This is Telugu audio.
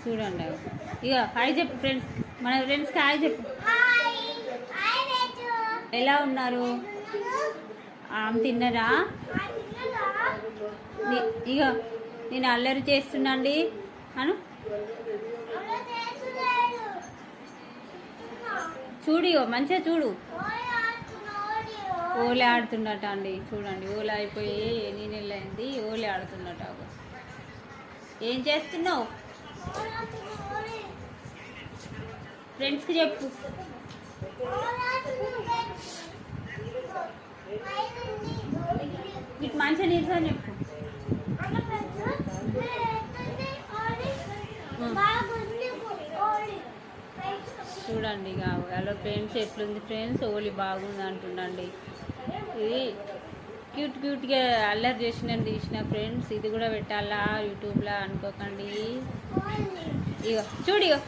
చూడండి ఇక హాయ్ చెప్పు ఫ్రెండ్స్, మన ఫ్రెండ్స్కి హాయ్ చెప్పు. ఎలా ఉన్నారు? తిన్నారా? ఇక నేను అల్లరి చేస్తున్నాండి అను. చూడు ఇగో మంచిగా చూడు. ఓలే ఆడుతున్నట్ట అండి, చూడండి ఓలే అయిపోయి ఎన్ని నెలలు అయింది, ఓలే ఆడుతున్నట్ట. ఏం చేస్తున్నావు? ఫ్రెండ్స్కి చెప్పు. మీకు మంచిగా నిల్చొని చెప్పు. చూడండి ఇక హలో ఫ్రెండ్స్, ఎట్లుంది ఫ్రెండ్స్? ఓలీ బాగుంది అంటుండండి. ఇది క్యూట్ క్యూట్గా అల్లరి చేసిన తీసిన ఫ్రెండ్స్. ఇది కూడా పెట్టాలా యూట్యూబ్లో అనుకోకండి. ఇగో చూడు ఇగో